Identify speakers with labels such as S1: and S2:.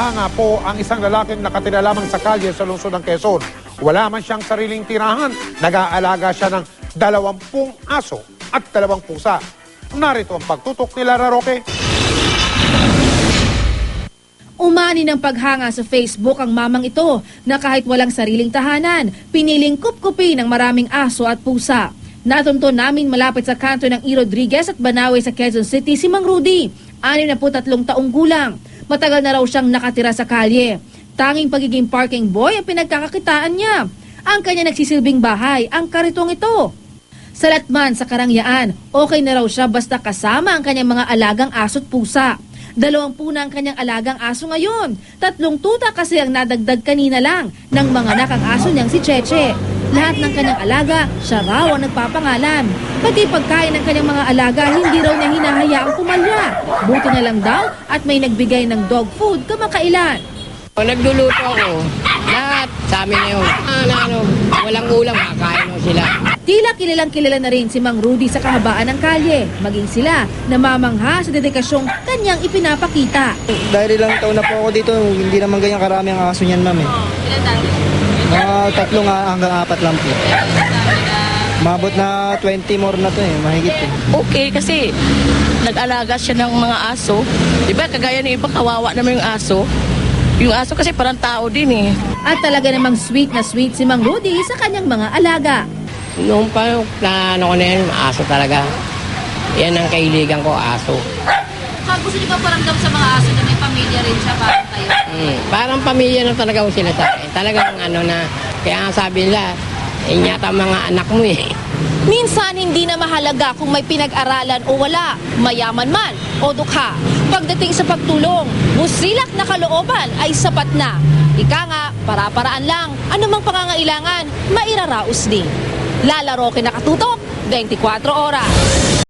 S1: Naghanga po ang isang lalaking nakatira lamang sa kalye sa lungsod ng Quezon. Wala man siyang sariling tirahan, nag-aalaga siya ng 20 aso at 2 pusa. Narito ang pagtutok ni Lara Roque.
S2: Umani ng paghanga sa Facebook ang mamang ito na kahit walang sariling tahanan, piniling kup-kupi ng maraming aso at pusa. Natunto namin malapit sa kanto ng E. Rodriguez at Banawe sa Quezon City si Mang Rudy, 63 taong gulang. Matagal na raw siyang nakatira sa kalye. Tanging pagiging parking boy ang pinagkakakitaan niya. Ang kanya nagsisilbing bahay, ang karitong ito. Salatman sa Karangyaan, okay na raw siya basta kasama ang kanyang mga alagang aso't pusa. 20 na ang kanyang alagang aso ngayon. 3 tuta kasi ang nadagdag kanina lang ng mga nakang aso niyang si Cheche. Lahat ng kanyang alaga, siya raw ang nagpapangalan. Pati pagkain ng kanyang mga alaga, hindi raw niya hinahayaang pumalya. Buti na lang daw at may nagbigay ng dog food kamakailan.
S3: Nagluluto ako. Lahat sa amin na yun. Walang ulam, kakain mo sila.
S2: Tila kilalang kilala na rin si Mang Rudy sa kahabaan ng kalye. Maging sila namamangha sa dedikasyong kanyang ipinapakita.
S4: Dahil ilang taon na po ako dito, hindi naman ganyan karami ang aso niyan, ma'am.
S2: Ilan tayo?
S4: Mga 3 hanggang 4 lang po. Mabot na 20 more na to mahigit eh.
S5: Okay, kasi nag-alaga siya ng mga aso. Diba, kagaya ng iba, kawawa naman yung aso. Yung aso kasi parang tao din eh.
S2: At talaga namang sweet na sweet si Mang Rudy sa kanyang mga alaga.
S3: Noong pa, plano ko na yan, aso talaga. Yan ang kailigan ko, aso.
S2: Gusto niyo ba paramdam sa mga aso na may pamilya rin siya parang kayo?
S3: Parang pamilya na talaga ko sila sa akin. Talagang kaya nga sabi nila, yata mga anak mo eh.
S2: Minsan hindi na mahalaga kung may pinag-aralan o wala, mayaman man o dukha. Pagdating sa pagtulong, busilak na kalooban ay sapat na. Ika nga, para-paraan lang, anumang pangangailangan, mairaraos din. Lara Roque, nakatutok, 24 oras.